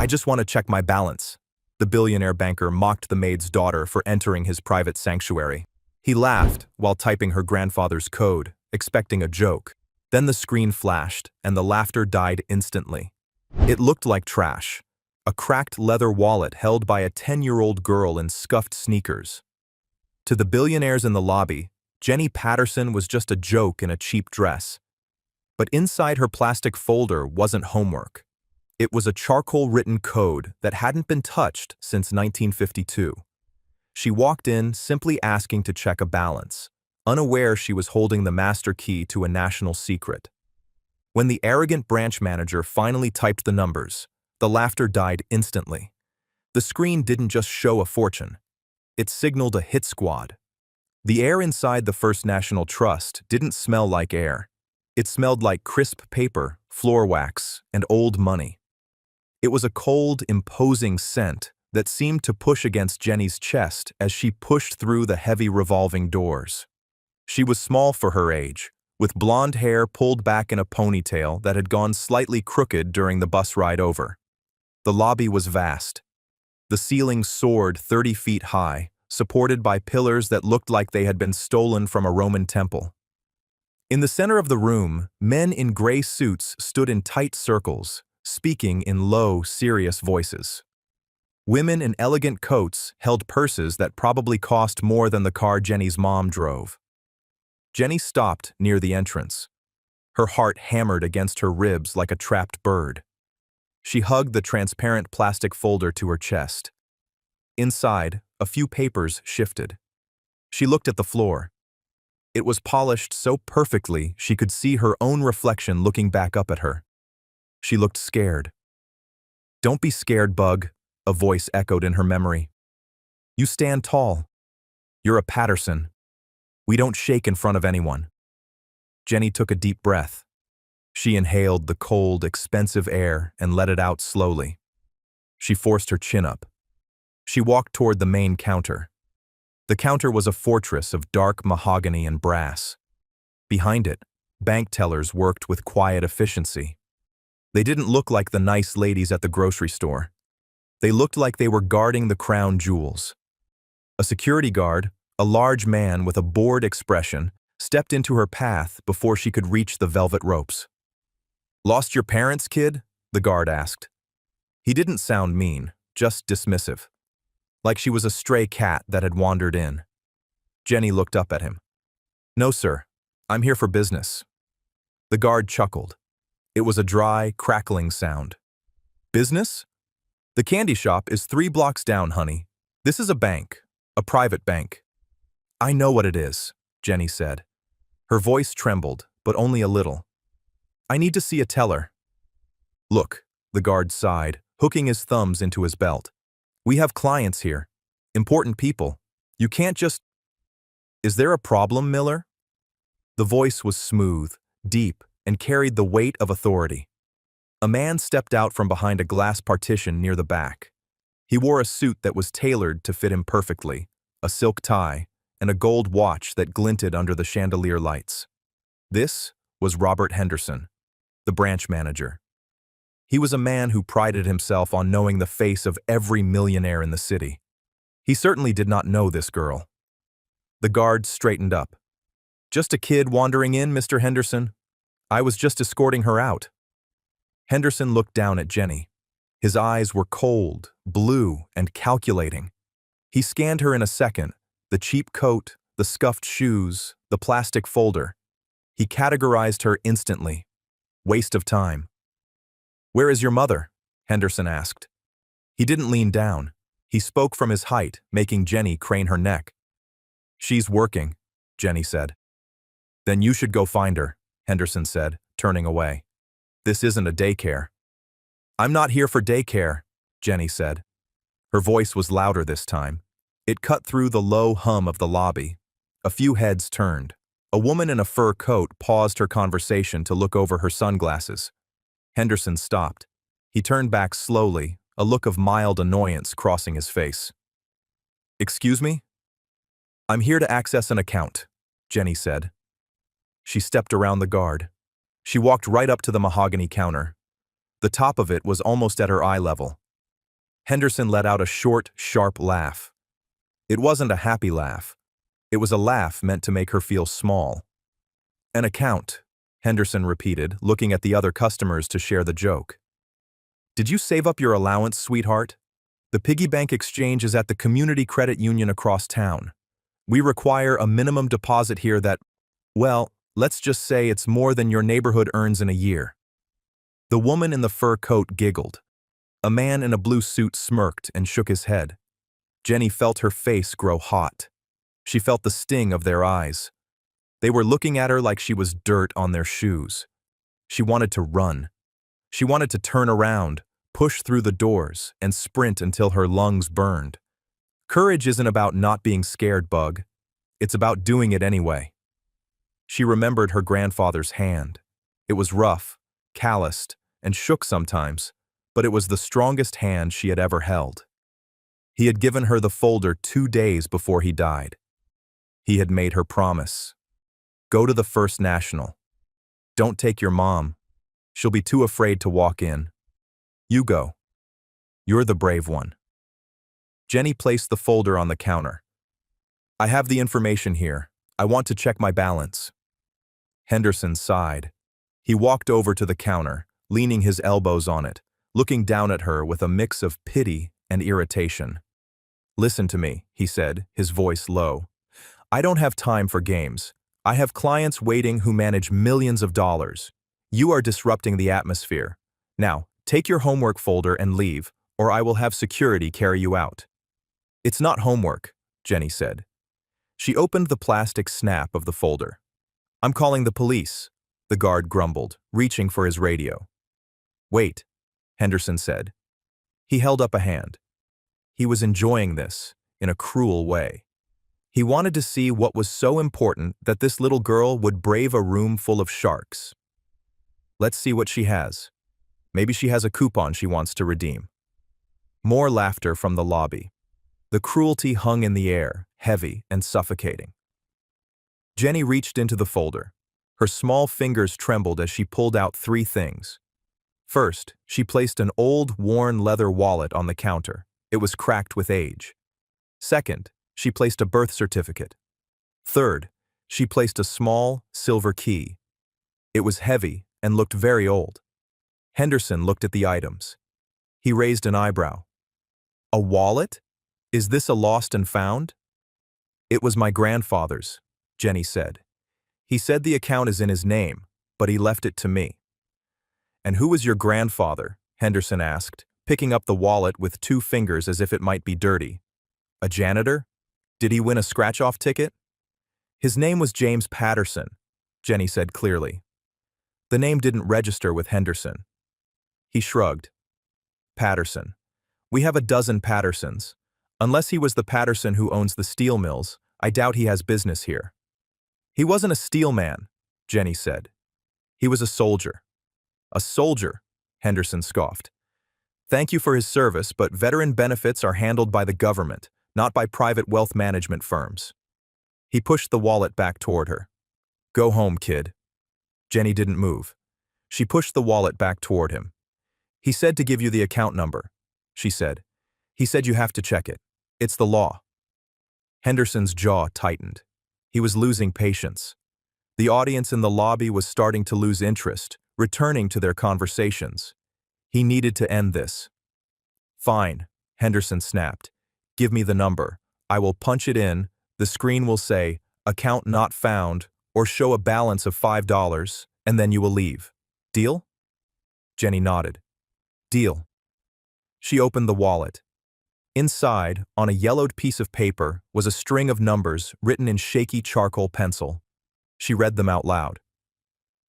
I just want to check my balance. The billionaire banker mocked the maid's daughter for entering his private sanctuary. He laughed while typing her grandfather's code, expecting a joke. Then the screen flashed, and the laughter died instantly. It looked like trash. A cracked leather wallet held by a 10-year-old girl in scuffed sneakers. To the billionaires in the lobby, Jenny Patterson was just a joke in a cheap dress. But inside her plastic folder wasn't homework. It was a charcoal-written code that hadn't been touched since 1952. She walked in simply asking to check a balance, unaware she was holding the master key to a national secret. When the arrogant branch manager finally typed the numbers, the laughter died instantly. The screen didn't just show a fortune. It signaled a hit squad. The air inside the First National Trust didn't smell like air. It smelled like crisp paper, floor wax, and old money. It was a cold, imposing scent that seemed to push against Jenny's chest as she pushed through the heavy revolving doors. She was small for her age, with blonde hair pulled back in a ponytail that had gone slightly crooked during the bus ride over. The lobby was vast. The ceiling soared 30 feet high, supported by pillars that looked like they had been stolen from a Roman temple. In the center of the room, men in gray suits stood in tight circles, speaking in low, serious voices. Women in elegant coats held purses that probably cost more than the car Jenny's mom drove. Jenny stopped near the entrance. Her heart hammered against her ribs like a trapped bird. She hugged the transparent plastic folder to her chest. Inside, a few papers shifted. She looked at the floor. It was polished so perfectly she could see her own reflection looking back up at her. She looked scared. "Don't be scared, Bug," a voice echoed in her memory. "You stand tall. You're a Patterson. We don't shake in front of anyone." Jenny took a deep breath. She inhaled the cold, expensive air and let it out slowly. She forced her chin up. She walked toward the main counter. The counter was a fortress of dark mahogany and brass. Behind it, bank tellers worked with quiet efficiency. They didn't look like the nice ladies at the grocery store. They looked like they were guarding the crown jewels. A security guard, a large man with a bored expression, stepped into her path before she could reach the velvet ropes. "Lost your parents, kid?" the guard asked. He didn't sound mean, just dismissive, like she was a stray cat that had wandered in. Jenny looked up at him. "No, sir. I'm here for business." The guard chuckled. It was a dry, crackling sound. "Business? The candy shop is 3 blocks down, honey. This is a bank, a private bank." "I know what it is," Jenny said. Her voice trembled, but only a little. "I need to see a teller." "Look," the guard sighed, hooking his thumbs into his belt. "We have clients here. Important people. You can't just—" "Is there a problem, Miller?" The voice was smooth, deep, and carried the weight of authority. A man stepped out from behind a glass partition near the back. He wore a suit that was tailored to fit him perfectly, a silk tie, and a gold watch that glinted under the chandelier lights. This was Robert Henderson, the branch manager. He was a man who prided himself on knowing the face of every millionaire in the city. He certainly did not know this girl. The guard straightened up. "Just a kid wandering in, Mr. Henderson. I was just escorting her out." Henderson looked down at Jenny. His eyes were cold, blue, and calculating. He scanned her in a second, the cheap coat, the scuffed shoes, the plastic folder. He categorized her instantly. Waste of time. "Where is your mother?" Henderson asked. He didn't lean down. He spoke from his height, making Jenny crane her neck. "She's working," Jenny said. "Then you should go find her," Henderson said, turning away. "This isn't a daycare." "I'm not here for daycare," Jenny said. Her voice was louder this time. It cut through the low hum of the lobby. A few heads turned. A woman in a fur coat paused her conversation to look over her sunglasses. Henderson stopped. He turned back slowly, a look of mild annoyance crossing his face. "Excuse me?" "I'm here to access an account," Jenny said. She stepped around the guard. She walked right up to the mahogany counter. The top of it was almost at her eye level. Henderson let out a short, sharp laugh. It wasn't a happy laugh. It was a laugh meant to make her feel small. An account, Henderson repeated, looking at the other customers to share the joke. Did you save up your allowance, sweetheart? The piggy bank exchange is at the community credit union across town. We require a minimum deposit here that, well, let's just say it's more than your neighborhood earns in a year. The woman in the fur coat giggled. A man in a blue suit smirked and shook his head. Jenny felt her face grow hot. She felt the sting of their eyes. They were looking at her like she was dirt on their shoes. She wanted to run. She wanted to turn around, push through the doors, and sprint until her lungs burned. Courage isn't about not being scared, Bug. It's about doing it anyway. She remembered her grandfather's hand. It was rough, calloused, and shook sometimes, but it was the strongest hand she had ever held. He had given her the folder 2 days before he died. He had made her promise. Go to the First National. Don't take your mom. She'll be too afraid to walk in. You go. You're the brave one. Jenny placed the folder on the counter. I have the information here. I want to check my balance. Henderson sighed. He walked over to the counter, leaning his elbows on it, looking down at her with a mix of pity and irritation. Listen to me, he said, his voice low. I don't have time for games. I have clients waiting who manage millions of dollars. You are disrupting the atmosphere. Now, take your homework folder and leave, or I will have security carry you out. It's not homework, Jenny said. She opened the plastic snap of the folder. I'm calling the police, the guard grumbled, reaching for his radio. Wait, Henderson said. He held up a hand. He was enjoying this, in a cruel way. He wanted to see what was so important that this little girl would brave a room full of sharks. Let's see what she has. Maybe she has a coupon she wants to redeem. More laughter from the lobby. The cruelty hung in the air, heavy and suffocating. Jenny reached into the folder. Her small fingers trembled as she pulled out 3 things. First, she placed an old, worn leather wallet on the counter. It was cracked with age. Second, she placed a birth certificate. Third, she placed a small, silver key. It was heavy and looked very old. Henderson looked at the items. He raised an eyebrow. A wallet? Is this a lost and found? It was my grandfather's, Jenny said. He said the account is in his name, but he left it to me. And who was your grandfather? Henderson asked, picking up the wallet with 2 fingers as if it might be dirty. A janitor? Did he win a scratch-off ticket? His name was James Patterson, Jenny said clearly. The name didn't register with Henderson. He shrugged. Patterson. We have a dozen Pattersons. Unless he was the Patterson who owns the steel mills, I doubt he has business here. He wasn't a steel man, Jenny said. He was a soldier. A soldier, Henderson scoffed. Thank you for his service, but veteran benefits are handled by the government, not by private wealth management firms. He pushed the wallet back toward her. Go home, kid. Jenny didn't move. She pushed the wallet back toward him. He said to give you the account number, she said. He said you have to check it. It's the law. Henderson's jaw tightened. He was losing patience. The audience in the lobby was starting to lose interest, returning to their conversations. He needed to end this. Fine, Henderson snapped. Give me the number. I will punch it in. The screen will say, account not found, or show a balance of $5, and then you will leave. Deal? Jenny nodded. Deal. She opened the wallet. Inside, on a yellowed piece of paper, was a string of numbers written in shaky charcoal pencil. She read them out loud.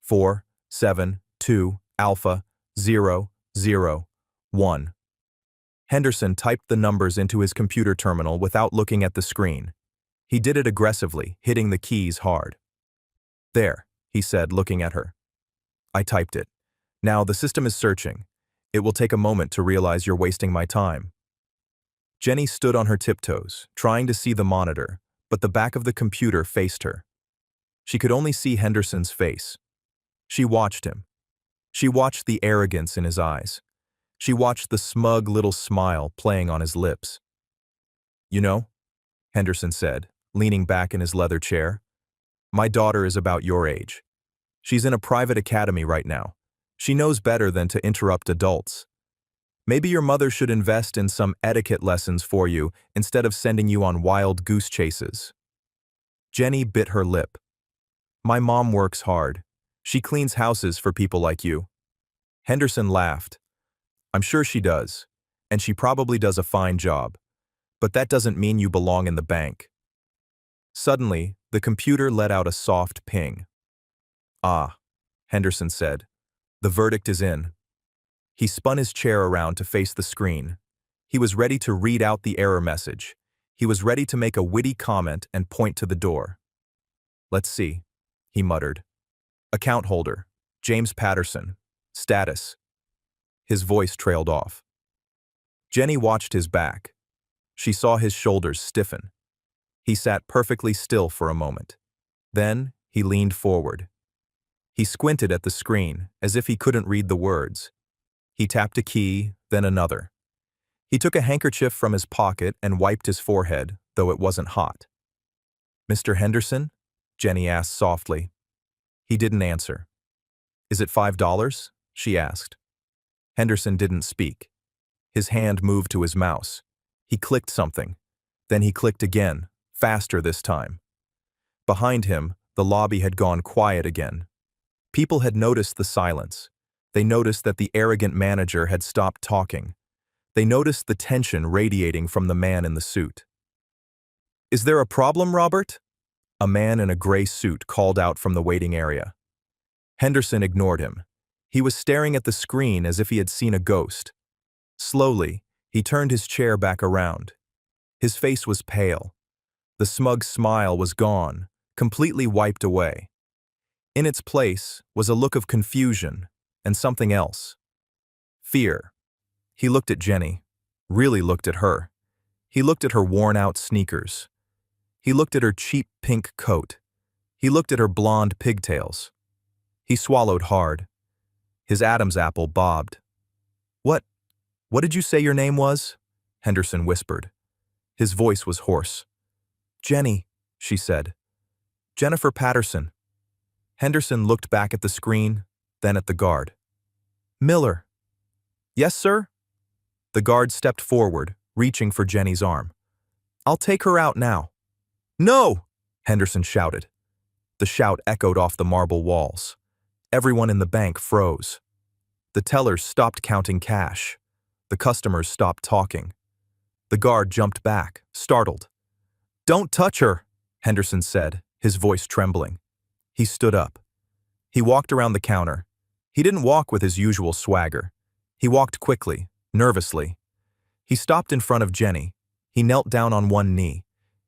4, 7, 2, Alpha, 0, 0, 1. Henderson typed the numbers into his computer terminal without looking at the screen. He did it aggressively, hitting the keys hard. There, he said, looking at her. I typed it. Now the system is searching. It will take a moment to realize you're wasting my time. Jenny stood on her tiptoes, trying to see the monitor, but the back of the computer faced her. She could only see Henderson's face. She watched him. She watched the arrogance in his eyes. She watched the smug little smile playing on his lips. "You know," Henderson said, leaning back in his leather chair, "my daughter is about your age. She's in a private academy right now. She knows better than to interrupt adults. Maybe your mother should invest in some etiquette lessons for you instead of sending you on wild goose chases." Jenny bit her lip. "My mom works hard. She cleans houses for people like you." Henderson laughed. "I'm sure she does, and she probably does a fine job. But that doesn't mean you belong in the bank." Suddenly, the computer let out a soft ping. "Ah," Henderson said. "The verdict is in." He spun his chair around to face the screen. He was ready to read out the error message. He was ready to make a witty comment and point to the door. "Let's see," he muttered. "Account holder, James Patterson. Status." His voice trailed off. Jenny watched his back. She saw his shoulders stiffen. He sat perfectly still for a moment. Then, he leaned forward. He squinted at the screen, as if he couldn't read the words. He tapped a key, then another. He took a handkerchief from his pocket and wiped his forehead, though it wasn't hot. "Mr. Henderson?" Jenny asked softly. He didn't answer. "Is it $5?" she asked. Henderson didn't speak. His hand moved to his mouse. He clicked something. Then he clicked again, faster this time. Behind him, the lobby had gone quiet again. People had noticed the silence. They noticed that the arrogant manager had stopped talking. They noticed the tension radiating from the man in the suit. "Is there a problem, Robert?" A man in a gray suit called out from the waiting area. Henderson ignored him. He was staring at the screen as if he had seen a ghost. Slowly, he turned his chair back around. His face was pale. The smug smile was gone, completely wiped away. In its place was a look of confusion and something else. Fear. He looked at Jenny, really looked at her. He looked at her worn-out sneakers. He looked at her cheap pink coat. He looked at her blonde pigtails. He swallowed hard. His Adam's apple bobbed. What did you say your name was?" Henderson whispered. His voice was hoarse. "Jenny," she said. "Jennifer Patterson." Henderson looked back at the screen, then at the guard. "Miller." "Yes, sir?" The guard stepped forward, reaching for Jenny's arm. "I'll take her out now." "No!" Henderson shouted. The shout echoed off the marble walls. Everyone in the bank froze. The tellers stopped counting cash. The customers stopped talking. The guard jumped back, startled. "Don't touch her," Henderson said, his voice trembling. He stood up. He walked around the counter. He didn't walk with his usual swagger. He walked quickly, nervously. He stopped in front of Jenny. He knelt down on one knee.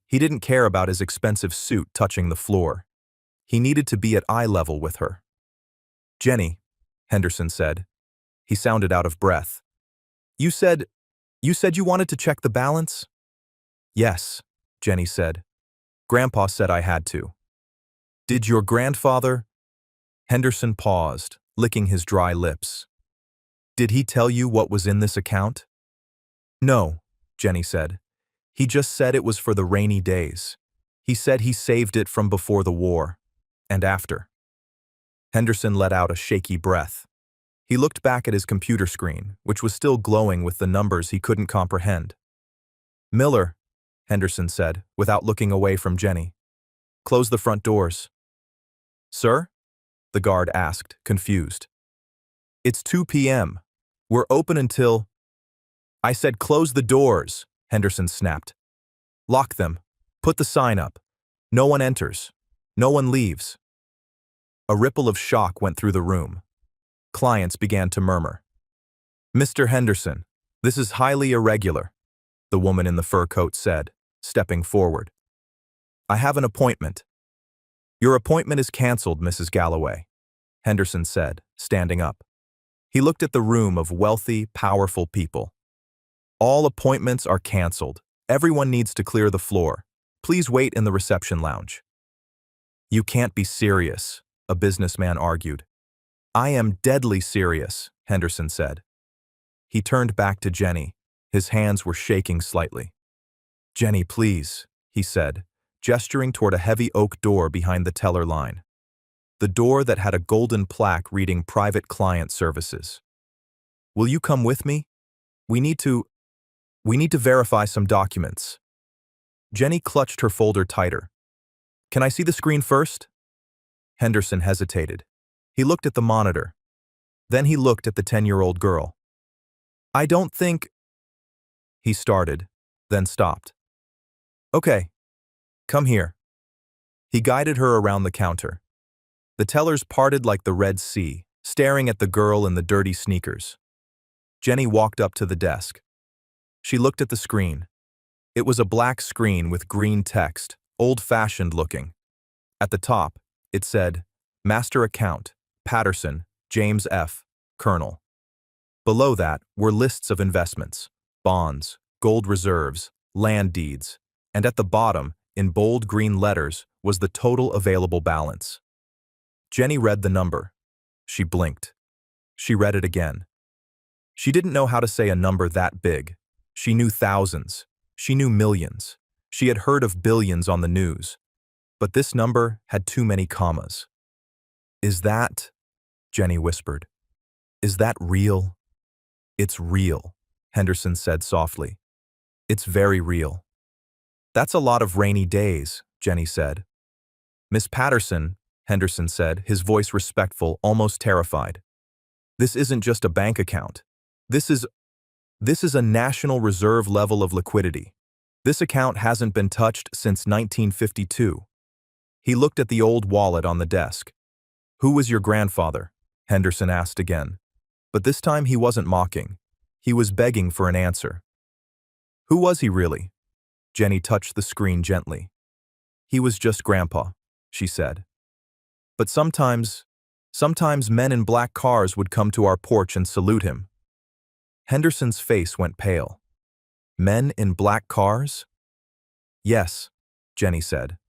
He didn't care about his expensive suit touching the floor. He needed to be at eye level with her. "Jenny," Henderson said. He sounded out of breath. You said you wanted to check the balance?" "Yes," Jenny said. "Grandpa said I had to." "Did your grandfather—" Henderson paused, licking his dry lips. "Did he tell you what was in this account?" "No," Jenny said. "He just said it was for the rainy days. He said he saved it from before the war. And after." Henderson let out a shaky breath. He looked back at his computer screen, which was still glowing with the numbers he couldn't comprehend. "Miller," Henderson said, without looking away from Jenny. "Close the front doors." "Sir?" the guard asked, confused. "It's 2 p.m. We're open until—" "I said close the doors," Henderson snapped. "Lock them. Put the sign up. No one enters. No one leaves." A ripple of shock went through the room. Clients began to murmur. "Mr. Henderson, this is highly irregular," the woman in the fur coat said, stepping forward. "I have an appointment." "Your appointment is canceled, Mrs. Galloway," Henderson said, standing up. He looked at the room of wealthy, powerful people. "All appointments are canceled. Everyone needs to clear the floor. Please wait in the reception lounge." "You can't be serious," a businessman argued. "I am deadly serious," Henderson said. He turned back to Jenny. His hands were shaking slightly. "Jenny, please," he said, gesturing toward a heavy oak door behind the teller line. The door that had a golden plaque reading Private Client Services. "Will you come with me? We need to verify some documents." Jenny clutched her folder tighter. "Can I see the screen first?" Henderson hesitated. He looked at the monitor. Then he looked at the 10-year-old girl. "I don't think—" he started, then stopped. "Okay, come here." He guided her around the counter. The tellers parted like the Red Sea, staring at the girl in the dirty sneakers. Jenny walked up to the desk. She looked at the screen. It was a black screen with green text, old-fashioned looking. At the top, it said, "Master Account, Patterson, James F., Colonel." Below that were lists of investments, bonds, gold reserves, land deeds, and at the bottom, in bold green letters, was the total available balance. Jenny read the number. She blinked. She read it again. She didn't know how to say a number that big. She knew thousands. She knew millions. She had heard of billions on the news. But this number had too many commas. "Is that—" Jenny whispered. "Is that real?" "It's real," Henderson said softly. "It's very real." "That's a lot of rainy days," Jenny said. "Miss Patterson," Henderson said, his voice respectful, almost terrified. "This isn't just a bank account. This is a national reserve level of liquidity. This account hasn't been touched since 1952. He looked at the old wallet on the desk. "Who was your grandfather?" Henderson asked again. But this time he wasn't mocking. He was begging for an answer. "Who was he really?" Jenny touched the screen gently. "He was just Grandpa," she said. "But sometimes men in black cars would come to our porch and salute him." Henderson's face went pale. "Men in black cars?" "Yes," Jenny said.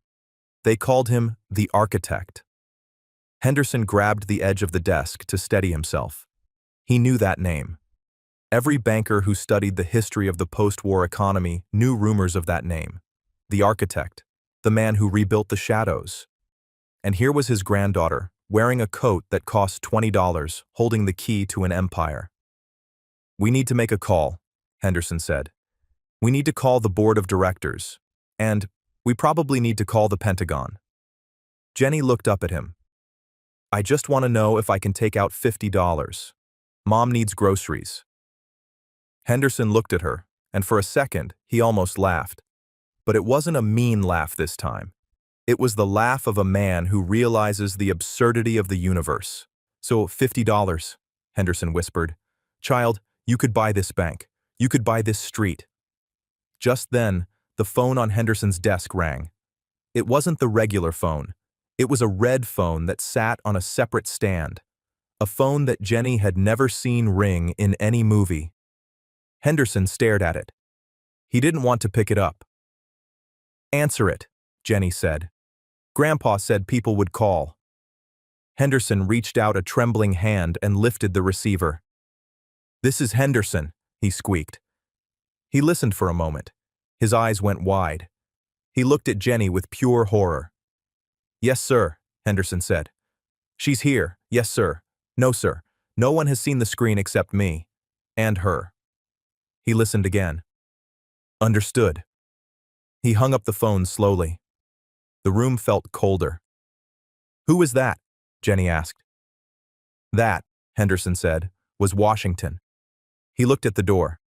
"They called him the Architect." Henderson grabbed the edge of the desk to steady himself. He knew that name. Every banker who studied the history of the post-war economy knew rumors of that name. The Architect, the man who rebuilt the shadows. And here was his granddaughter, wearing a coat that cost $20, holding the key to an empire. "We need to make a call," Henderson said. "We need to call the board of directors. And we probably need to call the Pentagon." Jenny looked up at him. "I just want to know if I can take out $50. Mom needs groceries." Henderson looked at her, and for a second, he almost laughed. But it wasn't a mean laugh this time. It was the laugh of a man who realizes the absurdity of the universe. "So, $50, Henderson whispered. "Child, you could buy this bank. You could buy this street." Just then, the phone on Henderson's desk rang. It wasn't the regular phone. It was a red phone that sat on a separate stand. A phone that Jenny had never seen ring in any movie. Henderson stared at it. He didn't want to pick it up. "Answer it," Jenny said. "Grandpa said people would call." Henderson reached out a trembling hand and lifted the receiver. "This is Henderson," he squeaked. He listened for a moment. His eyes went wide. He looked at Jenny with pure horror. "Yes, sir," Henderson said. "She's here. Yes, sir. No, sir. No one has seen the screen except me. And her." He listened again. "Understood." He hung up the phone slowly. The room felt colder. "Who is that?" Jenny asked. "That," Henderson said, "was Washington." He looked at the door.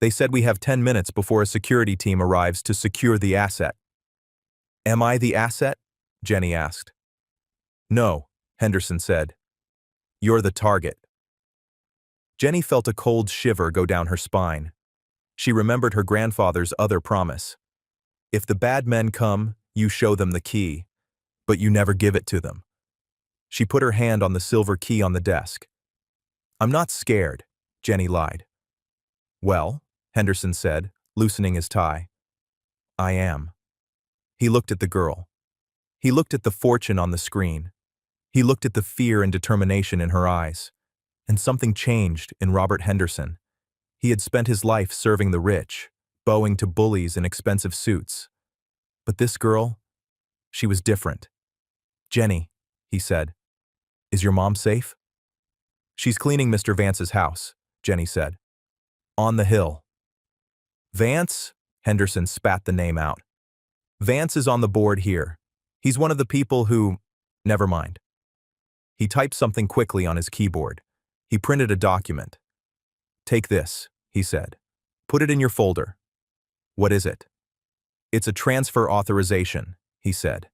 "They said we have 10 minutes before a security team arrives to secure the asset." "Am I the asset?" Jenny asked. "No," Henderson said. "You're the target." Jenny felt a cold shiver go down her spine. She remembered her grandfather's other promise. If the bad men come, you show them the key, but you never give it to them. She put her hand on the silver key on the desk. "I'm not scared," Jenny lied. "Well," Henderson said, loosening his tie. "I am." He looked at the girl. He looked at the fortune on the screen. He looked at the fear and determination in her eyes. And something changed in Robert Henderson. He had spent his life serving the rich, bowing to bullies in expensive suits. But this girl, she was different. "Jenny," he said, "is your mom safe?" "She's cleaning Mr. Vance's house," Jenny said. "On the hill." "Vance?" Henderson spat the name out. "Vance is on the board here. He's one of the people who— Never mind." He typed something quickly on his keyboard. He printed a document. "Take this," he said. "Put it in your folder." "What is it?" "It's a transfer authorization," he said.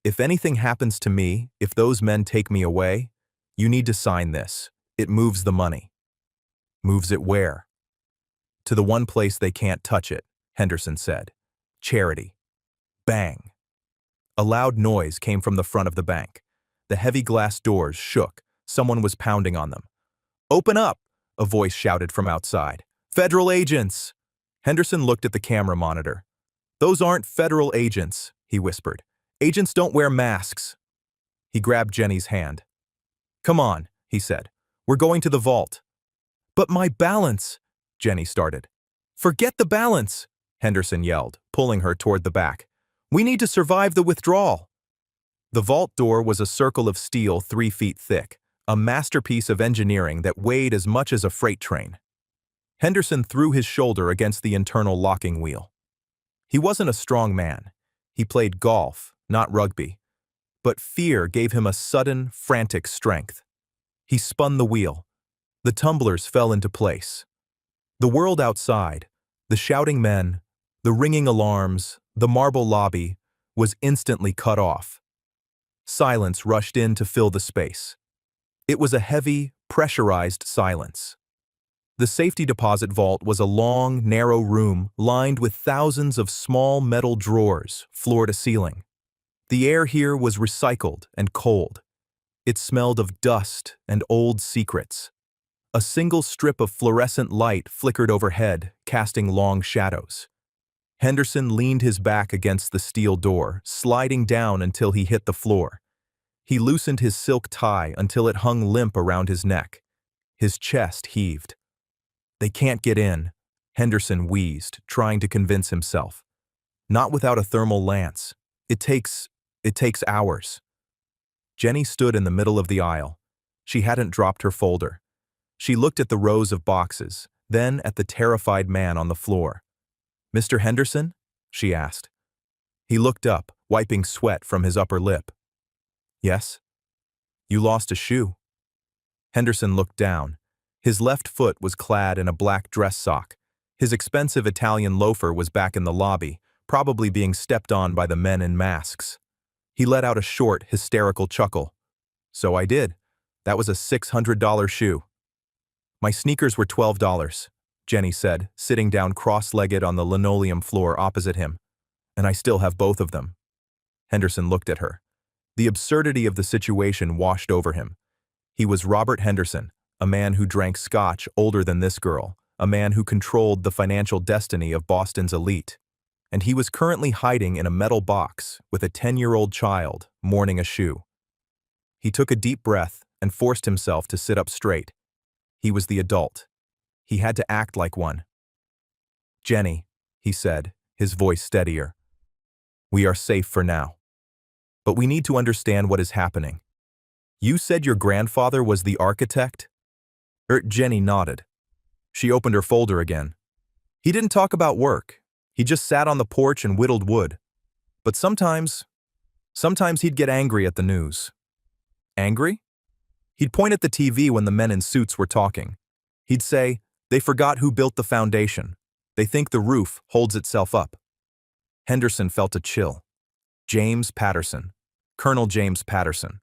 "If anything happens to me, if those men take me away, you need to sign this. It moves the money." "Moves it where?" "To the one place they can't touch it," Henderson said. "Charity." Bang! A loud noise came from the front of the bank. The heavy glass doors shook. Someone was pounding on them. "Open up!" a voice shouted from outside. "Federal agents!" Henderson looked at the camera monitor. "Those aren't federal agents," he whispered. "Agents don't wear masks." He grabbed Jenny's hand. "Come on," he said. "We're going to the vault." "But my balance," Jenny started. "Forget the balance," Henderson yelled, pulling her toward the back. "We need to survive the withdrawal." The vault door was a circle of steel 3 feet thick, a masterpiece of engineering that weighed as much as a freight train. Henderson threw his shoulder against the internal locking wheel. He wasn't a strong man. He played golf, not rugby. But fear gave him a sudden, frantic strength. He spun the wheel. The tumblers fell into place. The world outside, the shouting men, the ringing alarms, the marble lobby, was instantly cut off. Silence rushed in to fill the space. It was a heavy, pressurized silence. The safety deposit vault was a long, narrow room lined with thousands of small metal drawers, floor to ceiling. The air here was recycled and cold. It smelled of dust and old secrets. A single strip of fluorescent light flickered overhead, casting long shadows. Henderson leaned his back against the steel door, sliding down until he hit the floor. He loosened his silk tie until it hung limp around his neck. His chest heaved. "They can't get in," Henderson wheezed, trying to convince himself. "Not without a thermal lance. It takes hours." Jenny stood in the middle of the aisle. She hadn't dropped her folder. She looked at the rows of boxes, then at the terrified man on the floor. "Mr. Henderson?" she asked. He looked up, wiping sweat from his upper lip. "Yes?" "You lost a shoe." Henderson looked down. His left foot was clad in a black dress sock. His expensive Italian loafer was back in the lobby, probably being stepped on by the men in masks. He let out a short, hysterical chuckle. "So I did. That was a $600 shoe." "My sneakers were $12, Jenny said, sitting down cross-legged on the linoleum floor opposite him. "And I still have both of them." Henderson looked at her. The absurdity of the situation washed over him. He was Robert Henderson, a man who drank scotch older than this girl, a man who controlled the financial destiny of Boston's elite. And he was currently hiding in a metal box with a 10-year-old child mourning a shoe. He took a deep breath and forced himself to sit up straight. He was the adult. He had to act like one. "Jenny," he said, his voice steadier. "We are safe for now. But we need to understand what is happening. You said your grandfather was the architect?" Jenny nodded. She opened her folder again. "He didn't talk about work. He just sat on the porch and whittled wood. But sometimes he'd get angry at the news." "Angry?" "He'd point at the TV when the men in suits were talking. He'd say, 'They forgot who built the foundation. They think the roof holds itself up.'" Henderson felt a chill. James Patterson. Colonel James Patterson.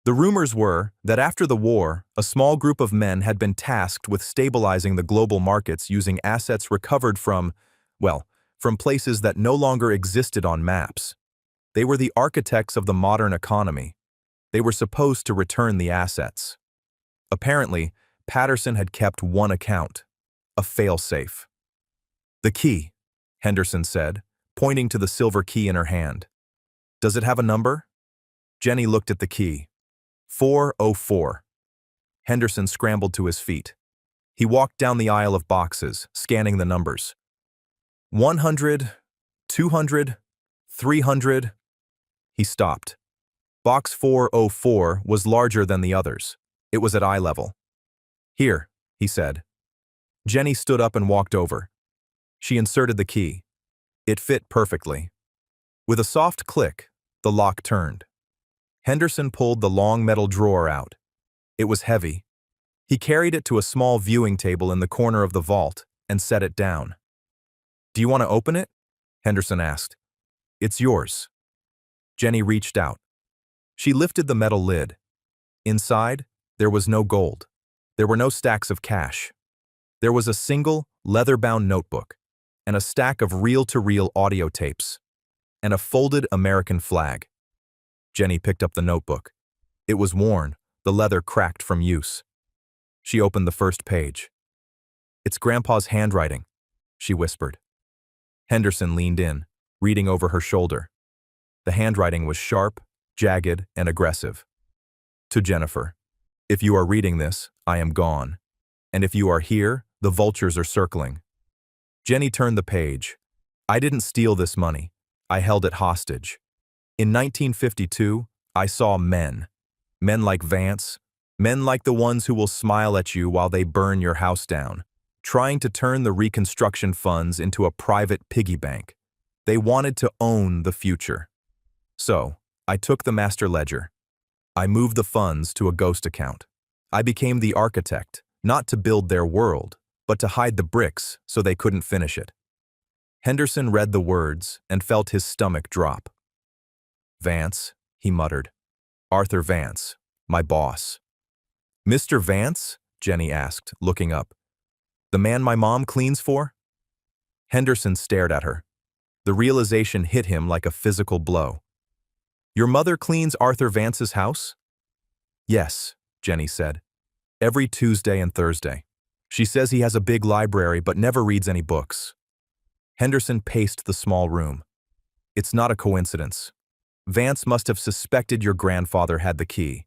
The rumors were that after the war, a small group of men had been tasked with stabilizing the global markets using assets recovered from places that no longer existed on maps. They were the architects of the modern economy. They were supposed to return the assets. Apparently, Patterson had kept one account, a failsafe. "The key," Henderson said, pointing to the silver key in her hand. "Does it have a number?" Jenny looked at the key. 404. Henderson scrambled to his feet. He walked down the aisle of boxes, scanning the numbers. 100, 200, 300. He stopped. Box 404 was larger than the others. It was at eye level. "Here," he said. Jenny stood up and walked over. She inserted the key. It fit perfectly. With a soft click, the lock turned. Henderson pulled the long metal drawer out. It was heavy. He carried it to a small viewing table in the corner of the vault and set it down. "Do you want to open it?" Henderson asked. "It's yours." Jenny reached out. She lifted the metal lid. Inside, there was no gold. There were no stacks of cash. There was a single, leather-bound notebook, and a stack of reel-to-reel audio tapes, and a folded American flag. Jenny picked up the notebook. It was worn, the leather cracked from use. She opened the first page. "It's Grandpa's handwriting," she whispered. Henderson leaned in, reading over her shoulder. The handwriting was sharp, jagged, and aggressive. "To Jennifer, if you are reading this, I am gone. And if you are here, the vultures are circling." Jenny turned the page. "I didn't steal this money. I held it hostage. In 1952, I saw men. Men like Vance. Men like the ones who will smile at you while they burn your house down, trying to turn the reconstruction funds into a private piggy bank. They wanted to own the future. So, I took the master ledger. I moved the funds to a ghost account. I became the architect, not to build their world, but to hide the bricks so they couldn't finish it." Henderson read the words and felt his stomach drop. "Vance," he muttered. "Arthur Vance, my boss." "Mr. Vance?" Jenny asked, looking up. "The man my mom cleans for?" Henderson stared at her. The realization hit him like a physical blow. "Your mother cleans Arthur Vance's house?" "Yes," Jenny said. "Every Tuesday and Thursday. She says he has a big library but never reads any books." Henderson paced the small room. "It's not a coincidence. Vance must have suspected your grandfather had the key.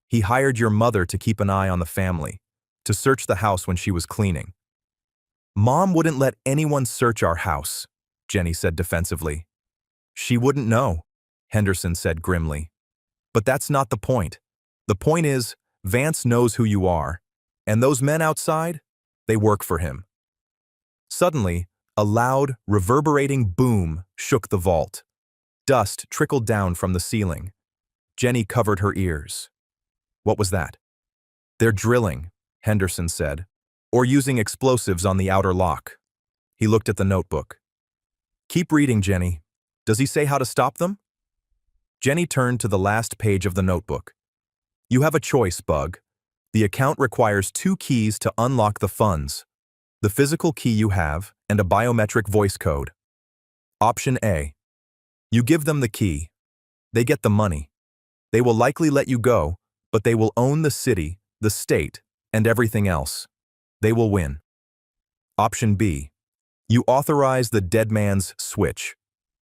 He hired your mother to keep an eye on the family, to search the house when she was cleaning." "Mom wouldn't let anyone search our house," Jenny said defensively. "She wouldn't know," Henderson said grimly. "But that's not the point. The point is, Vance knows who you are, and those men outside, they work for him." Suddenly, a loud, reverberating boom shook the vault. Dust trickled down from the ceiling. Jenny covered her ears. "What was that?" "They're drilling," Henderson said, "or using explosives on the outer lock." He looked at the notebook. "Keep reading, Jenny. Does he say how to stop them?" Jenny turned to the last page of the notebook. "You have a choice, Bug. The account requires 2 keys to unlock the funds. The physical key you have and a biometric voice code. Option A. You give them the key. They get the money. They will likely let you go, but they will own the city, the state, and everything else. They will win. Option B. You authorize the dead man's switch.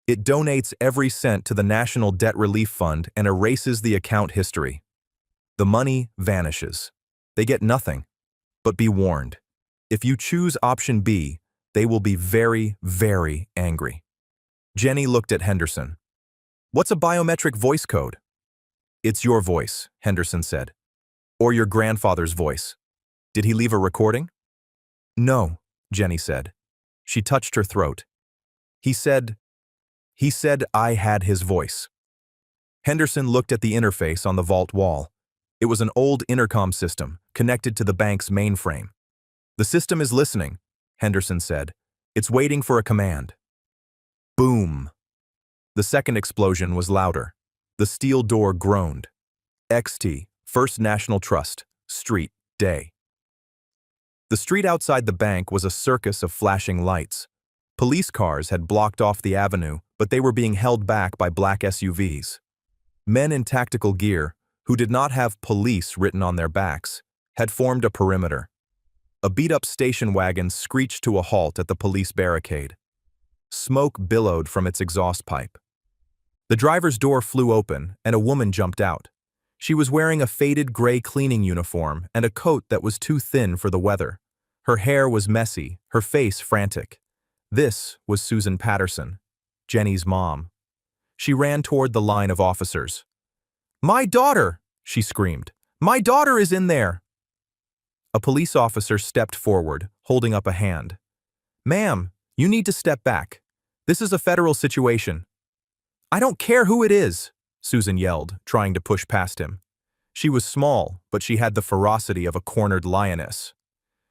It donates every cent to the National Debt Relief Fund and erases the account history. The money vanishes. They get nothing. But be warned. If you choose option B, they will be very, very angry." Jenny looked at Henderson. "What's a biometric voice code?" "It's your voice," Henderson said. "Or your grandfather's voice. Did he leave a recording?" "No," Jenny said. She touched her throat. He said I had his voice." Henderson looked at the interface on the vault wall. It was an old intercom system, connected to the bank's mainframe. "The system is listening," Henderson said. "It's waiting for a command." Boom! The second explosion was louder. The steel door groaned. XT, First National Trust, Street, Day. The street outside the bank was a circus of flashing lights. Police cars had blocked off the avenue, but they were being held back by black SUVs. Men in tactical gear, who did not have police written on their backs, had formed a perimeter. A beat-up station wagon screeched to a halt at the police barricade. Smoke billowed from its exhaust pipe. The driver's door flew open, and a woman jumped out. She was wearing a faded gray cleaning uniform and a coat that was too thin for the weather. Her hair was messy, her face frantic. This was Susan Patterson, Jenny's mom. She ran toward the line of officers. "My daughter!" she screamed. "My daughter is in there!" A police officer stepped forward, holding up a hand. "Ma'am, you need to step back. This is a federal situation." "I don't care who it is," Susan yelled, trying to push past him. She was small, but she had the ferocity of a cornered lioness.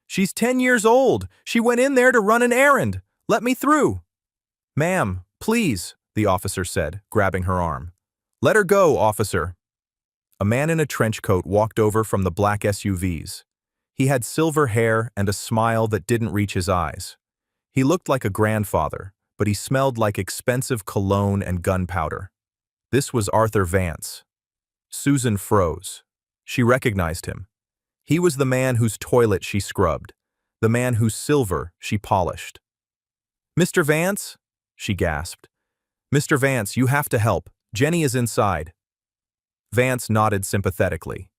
"She's 10 years old. She went in there to run an errand. Let me through." "Ma'am, please," the officer said, grabbing her arm. "Let her go, officer." A man in a trench coat walked over from the black SUVs. He had silver hair and a smile that didn't reach his eyes. He looked like a grandfather, but he smelled like expensive cologne and gunpowder. This was Arthur Vance. Susan froze. She recognized him. He was the man whose toilet she scrubbed, the man whose silver she polished. "Mr. Vance?" she gasped. "Mr. Vance, you have to help. Jenny is inside." Vance nodded sympathetically.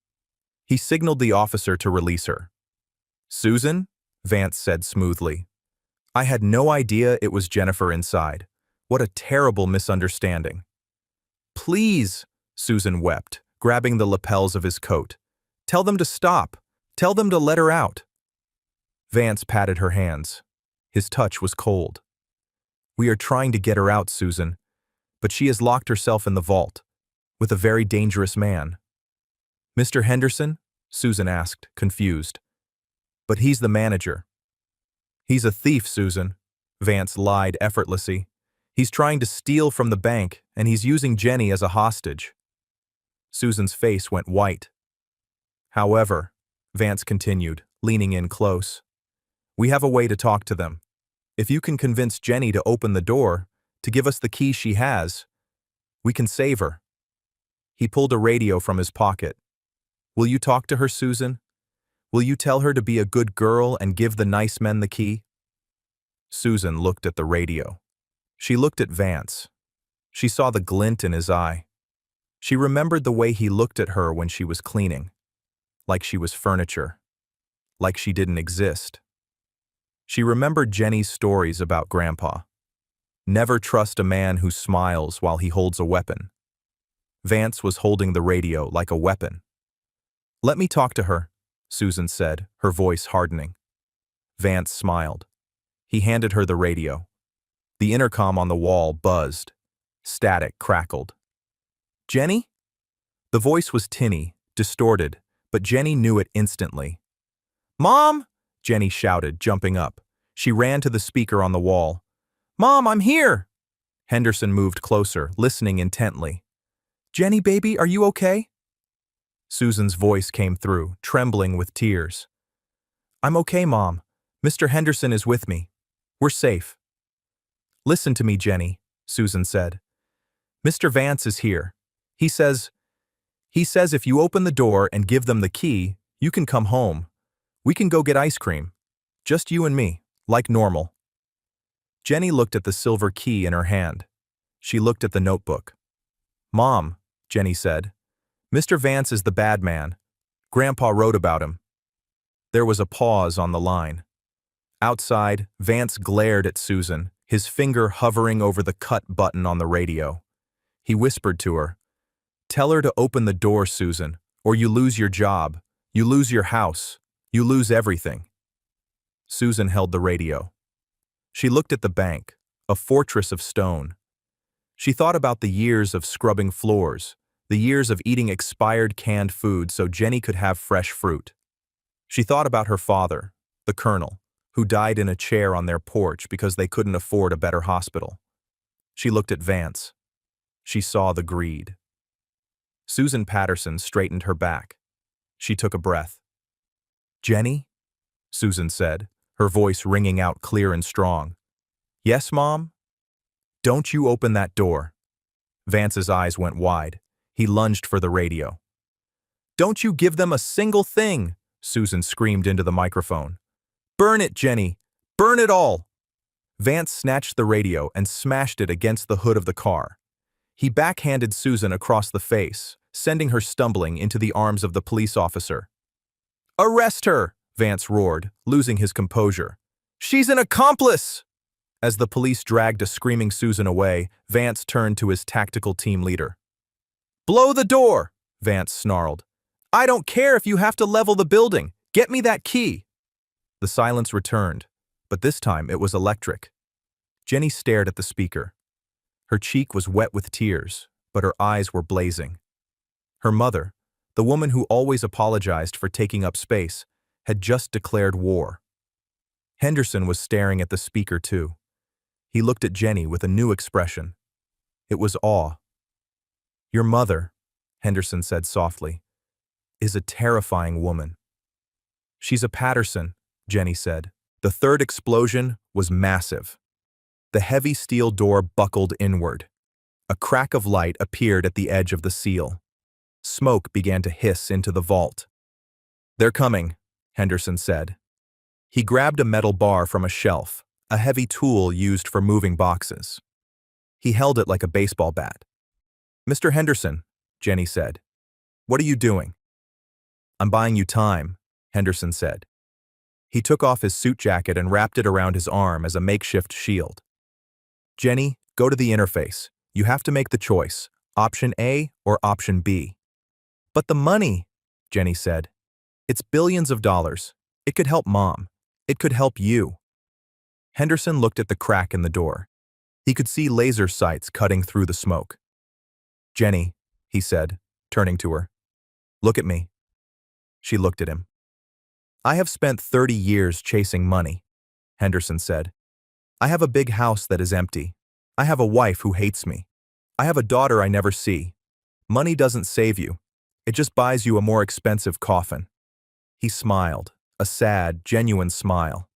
He signaled the officer to release her. "Susan?" Vance said smoothly. "I had no idea it was Jennifer inside. What a terrible misunderstanding." "Please," Susan wept, grabbing the lapels of his coat. "Tell them to stop. Tell them to let her out." Vance patted her hands. His touch was cold. "We are trying to get her out, Susan, but she has locked herself in the vault with a very dangerous man." "Mr. Henderson?" Susan asked, confused. "But he's the manager." "He's a thief, Susan," Vance lied effortlessly. "He's trying to steal from the bank, and he's using Jenny as a hostage." Susan's face went white. "However," Vance continued, leaning in close, "we have a way to talk to them. If you can convince Jenny to open the door, to give us the key she has, we can save her." He pulled a radio from his pocket. "Will you talk to her, Susan? Will you tell her to be a good girl and give the nice men the key?" Susan looked at the radio. She looked at Vance. She saw the glint in his eye. She remembered the way he looked at her when she was cleaning, like she was furniture, like she didn't exist. She remembered Jenny's stories about Grandpa. Never trust a man who smiles while he holds a weapon. Vance was holding the radio like a weapon. "Let me talk to her," Susan said, her voice hardening. Vance smiled. He handed her the radio. The intercom on the wall buzzed. Static crackled. "Jenny?" The voice was tinny, distorted, but Jenny knew it instantly. "Mom!" Jenny shouted, jumping up. She ran to the speaker on the wall. "Mom, I'm here!" Henderson moved closer, listening intently. "Jenny, baby, are you okay?" Susan's voice came through, trembling with tears. "I'm okay, Mom. Mr. Henderson is with me. We're safe." "Listen to me, Jenny," Susan said. "Mr. Vance is here. He says if you open the door and give them the key, you can come home. We can go get ice cream. Just you and me, like normal." Jenny looked at the silver key in her hand. She looked at the notebook. "Mom," Jenny said, "Mr. Vance is the bad man. Grandpa wrote about him." There was a pause on the line. Outside, Vance glared at Susan, his finger hovering over the cut button on the radio. He whispered to her, "Tell her to open the door, Susan, or you lose your job, you lose your house, you lose everything." Susan held the radio. She looked at the bank, a fortress of stone. She thought about the years of scrubbing floors, the years of eating expired canned food so Jenny could have fresh fruit. She thought about her father, the colonel, who died in a chair on their porch because they couldn't afford a better hospital. She looked at Vance. She saw the greed. Susan Patterson straightened her back. She took a breath. "Jenny?" Susan said, her voice ringing out clear and strong. "Yes, Mom?" "Don't you open that door." Vance's eyes went wide. He lunged for the radio. "Don't you give them a single thing," Susan screamed into the microphone. "Burn it, Jenny! Burn it all!" Vance snatched the radio and smashed it against the hood of the car. He backhanded Susan across the face, sending her stumbling into the arms of the police officer. "Arrest her!" Vance roared, losing his composure. She's an accomplice! As the police dragged a screaming Susan away, Vance turned to his tactical team leader. Blow the door! Vance snarled. I don't care if you have to level the building. Get me that key! The silence returned, but this time it was electric. Jenny stared at the speaker. Her cheek was wet with tears, but her eyes were blazing. Her mother, the woman who always apologized for taking up space, had just declared war. Henderson was staring at the speaker too. He looked at Jenny with a new expression. It was awe. Your mother, Henderson said softly, is a terrifying woman. She's a Patterson, Jenny said. The third explosion was massive. The heavy steel door buckled inward. A crack of light appeared at the edge of the seal. Smoke began to hiss into the vault. They're coming, Henderson said. He grabbed a metal bar from a shelf, a heavy tool used for moving boxes. He held it like a baseball bat. Mr. Henderson, Jenny said. What are you doing? I'm buying you time, Henderson said. He took off his suit jacket and wrapped it around his arm as a makeshift shield. Jenny, go to the interface. You have to make the choice, option A or option B. But the money, Jenny said. It's billions of dollars. It could help Mom. It could help you. Henderson looked at the crack in the door. He could see laser sights cutting through the smoke. Jenny, he said, turning to her. Look at me. She looked at him. I have spent 30 years chasing money, Henderson said. I have a big house that is empty. I have a wife who hates me. I have a daughter I never see. Money doesn't save you. It just buys you a more expensive coffin. He smiled, a sad, genuine smile.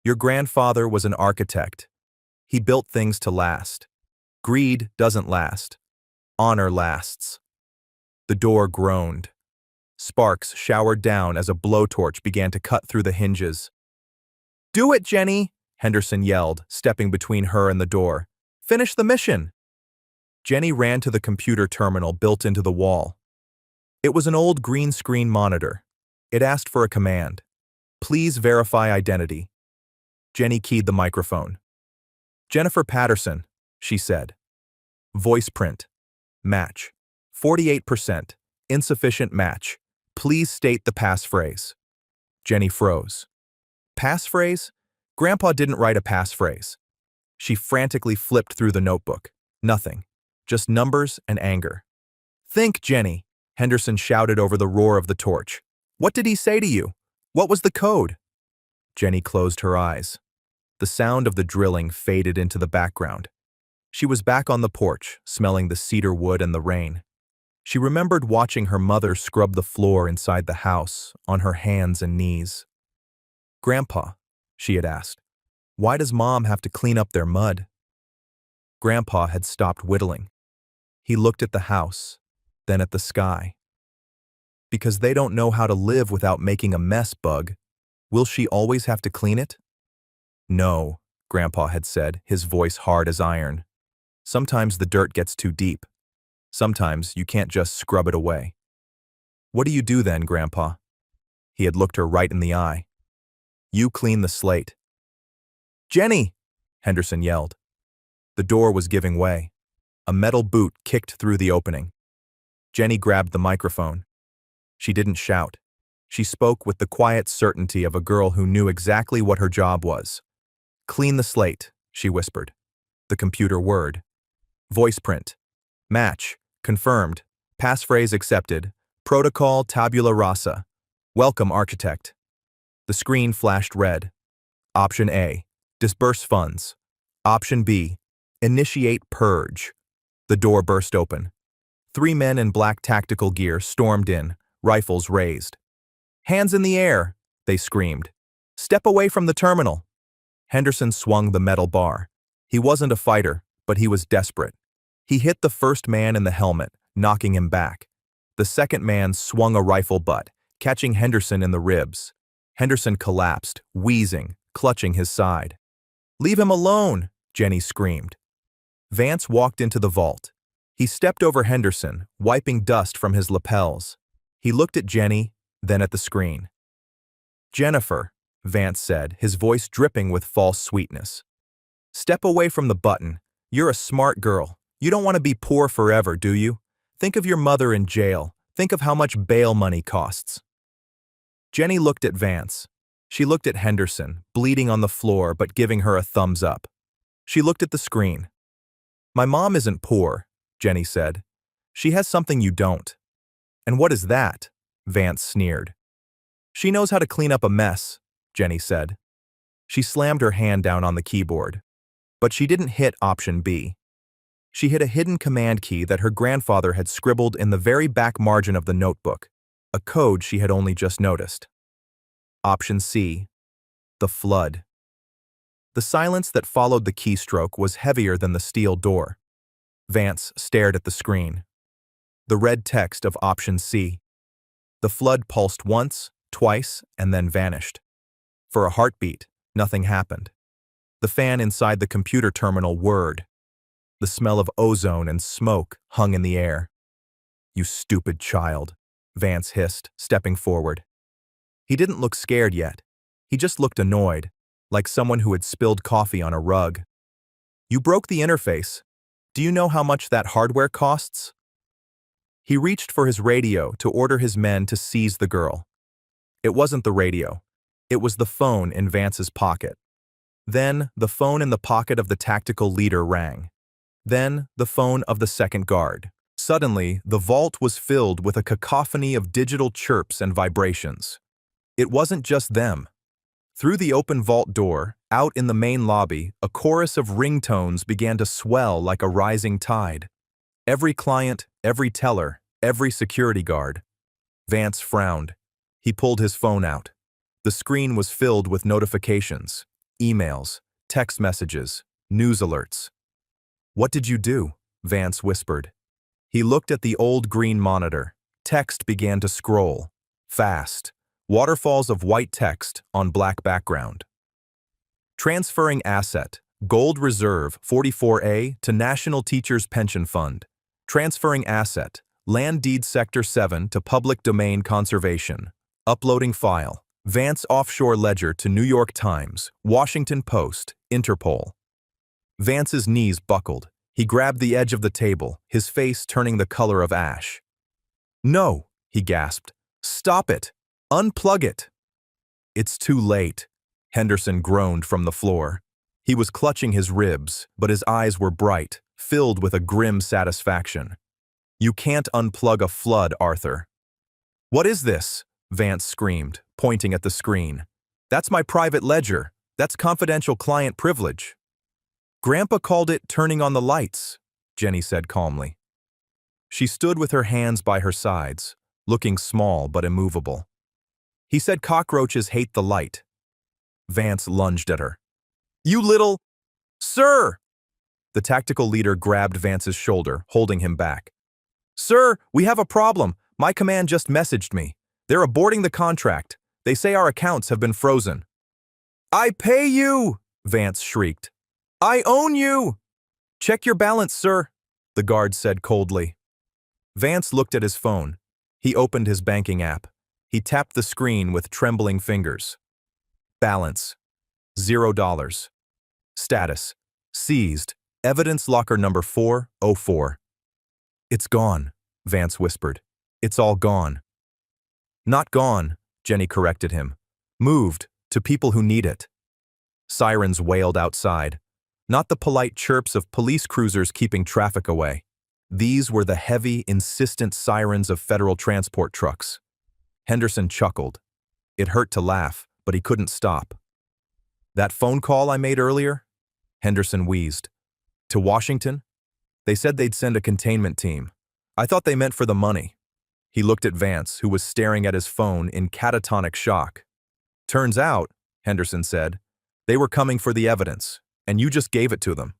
Your grandfather was an architect. He built things to last. Greed doesn't last. Honor lasts. The door groaned. Sparks showered down as a blowtorch began to cut through the hinges. Do it, Jenny, Henderson yelled, stepping between her and the door. Finish the mission. Jenny ran to the computer terminal built into the wall. It was an old green screen monitor. It asked for a command. Please verify identity. Jenny keyed the microphone. Jennifer Patterson, she said. Voice print. Match. 48%. Insufficient match. Please state the passphrase. Jenny froze. Passphrase? Grandpa didn't write a passphrase. She frantically flipped through the notebook. Nothing. Just numbers and anger. Think, Jenny, Henderson shouted over the roar of the torch. What did he say to you? What was the code? Jenny closed her eyes. The sound of the drilling faded into the background. She was back on the porch, smelling the cedar wood and the rain. She remembered watching her mother scrub the floor inside the house, on her hands and knees. Grandpa, she had asked, why does Mom have to clean up their mud? Grandpa had stopped whittling. He looked at the house, then at the sky. Because they don't know how to live without making a mess, Bug. Will she always have to clean it? No, Grandpa had said, his voice hard as iron. Sometimes the dirt gets too deep. Sometimes you can't just scrub it away. What do you do then, Grandpa? He had looked her right in the eye. You clean the slate. Jenny! Henderson yelled. The door was giving way. A metal boot kicked through the opening. Jenny grabbed the microphone. She didn't shout. She spoke with the quiet certainty of a girl who knew exactly what her job was. Clean the slate, she whispered. The computer word. Voice print. Match. Confirmed. Passphrase accepted. Protocol tabula rasa. Welcome, architect. The screen flashed red. Option A. Disburse funds. Option B. Initiate purge. The door burst open. 3 men in black tactical gear stormed in, rifles raised. Hands in the air, they screamed. Step away from the terminal. Henderson swung the metal bar. He wasn't a fighter, but he was desperate. He hit the first man in the helmet, knocking him back. The second man swung a rifle butt, catching Henderson in the ribs. Henderson collapsed, wheezing, clutching his side. Leave him alone, Jenny screamed. Vance walked into the vault. He stepped over Henderson, wiping dust from his lapels. He looked at Jenny, then at the screen. Jennifer, Vance said, his voice dripping with false sweetness. Step away from the button. You're a smart girl. You don't want to be poor forever, do you? Think of your mother in jail. Think of how much bail money costs. Jenny looked at Vance. She looked at Henderson, bleeding on the floor but giving her a thumbs up. She looked at the screen. My mom isn't poor, Jenny said. She has something you don't. And what is that? Vance sneered. She knows how to clean up a mess, Jenny said. She slammed her hand down on the keyboard. But she didn't hit option B. She hit a hidden command key that her grandfather had scribbled in the very back margin of the notebook, a code she had only just noticed. Option C. The flood. The silence that followed the keystroke was heavier than the steel door. Vance stared at the screen. The red text of option C. The flood pulsed once, twice, and then vanished. For a heartbeat, nothing happened. The fan inside the computer terminal whirred. The smell of ozone and smoke hung in the air. You stupid child, Vance hissed, stepping forward. He didn't look scared yet. He just looked annoyed, like someone who had spilled coffee on a rug. You broke the interface. Do you know how much that hardware costs? He reached for his radio to order his men to seize the girl. It wasn't the radio. It was the phone in Vance's pocket. Then, the phone in the pocket of the tactical leader rang. Then, the phone of the second guard. Suddenly, the vault was filled with a cacophony of digital chirps and vibrations. It wasn't just them. Through the open vault door, out in the main lobby, a chorus of ringtones began to swell like a rising tide. Every client, every teller, every security guard. Vance frowned. He pulled his phone out. The screen was filled with notifications, emails, text messages, news alerts. What did you do? Vance whispered. He looked at the old green monitor. Text began to scroll. Fast. Waterfalls of white text on black background. Transferring asset, Gold Reserve 44A to National Teachers Pension Fund. Transferring asset, Land Deed Sector 7 to Public Domain Conservation. Uploading file. Vance Offshore Ledger to New York Times, Washington Post, Interpol. Vance's knees buckled. He grabbed the edge of the table, his face turning the color of ash. No, he gasped. Stop it! Unplug it! It's too late, Henderson groaned from the floor. He was clutching his ribs, but his eyes were bright, filled with a grim satisfaction. You can't unplug a flood, Arthur. What is this? Vance screamed, pointing at the screen. That's my private ledger. That's confidential client privilege. Grandpa called it turning on the lights, Jenny said calmly. She stood with her hands by her sides, looking small but immovable. He said cockroaches hate the light. Vance lunged at her. You little... Sir! The tactical leader grabbed Vance's shoulder, holding him back. Sir, we have a problem. My command just messaged me. They're aborting the contract. They say our accounts have been frozen. I pay you! Vance shrieked. I own you! Check your balance, sir, the guard said coldly. Vance looked at his phone. He opened his banking app. He tapped the screen with trembling fingers. Balance. $0. Status. Seized. Evidence locker number 404. It's gone, Vance whispered. It's all gone. Not gone, Jenny corrected him. Moved to people who need it. Sirens wailed outside. Not the polite chirps of police cruisers keeping traffic away. These were the heavy, insistent sirens of federal transport trucks. Henderson chuckled. It hurt to laugh, but he couldn't stop. That phone call I made earlier? Henderson wheezed. To Washington? They said they'd send a containment team. I thought they meant for the money. He looked at Vance, who was staring at his phone in catatonic shock. Turns out, Henderson said, they were coming for the evidence, and you just gave it to them.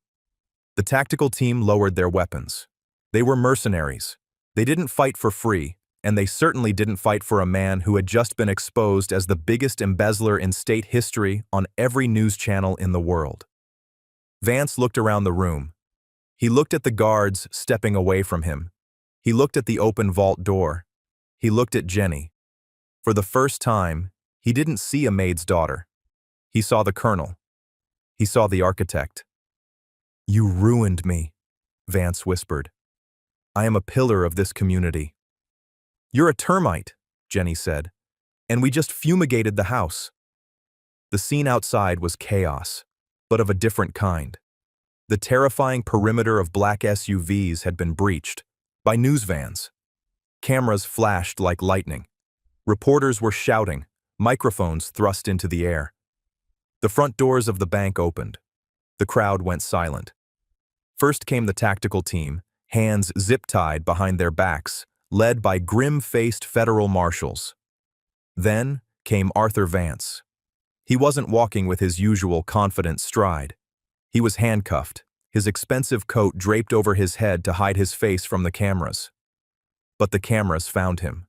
The tactical team lowered their weapons. They were mercenaries. They didn't fight for free, and they certainly didn't fight for a man who had just been exposed as the biggest embezzler in state history on every news channel in the world. Vance looked around the room. He looked at the guards stepping away from him. He looked at the open vault door. He looked at Jenny. For the first time, He didn't see a maid's daughter. He saw the colonel. He saw the architect. "You ruined me," Vance whispered. "I am a pillar of this community." "You're a termite," Jenny said, "and we just fumigated the house." The scene outside was chaos, but of a different kind. The terrifying perimeter of black SUVs had been breached by news vans. Cameras flashed like lightning. Reporters were shouting, microphones thrust into the air. The front doors of the bank opened. The crowd went silent. First came the tactical team, hands zip-tied behind their backs, led by grim-faced federal marshals. Then came Arthur Vance. He wasn't walking with his usual confident stride. He was handcuffed, his expensive coat draped over his head to hide his face from the cameras. But the cameras found him.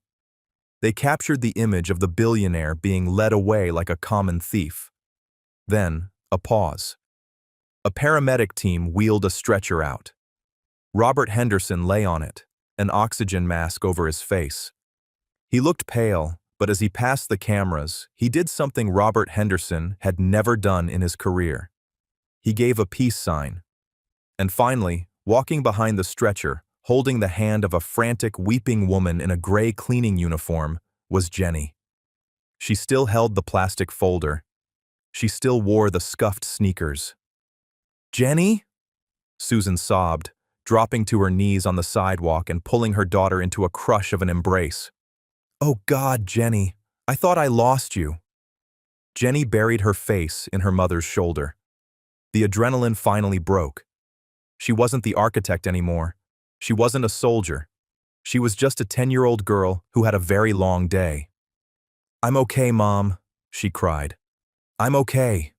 They captured the image of the billionaire being led away like a common thief. Then, a pause. A paramedic team wheeled a stretcher out. Robert Henderson lay on it, an oxygen mask over his face. He looked pale, but as he passed the cameras, he did something Robert Henderson had never done in his career. He gave a peace sign. And finally, walking behind the stretcher, holding the hand of a frantic, weeping woman in a gray cleaning uniform, was Jenny. She still held the plastic folder. She still wore the scuffed sneakers. "Jenny?" Susan sobbed, dropping to her knees on the sidewalk and pulling her daughter into a crush of an embrace. "Oh God, Jenny, I thought I lost you." Jenny buried her face in her mother's shoulder. The adrenaline finally broke. She wasn't the architect anymore. She wasn't a soldier. She was just a 10-year-old girl who had a very long day. "I'm okay, Mom," she cried. "I'm okay."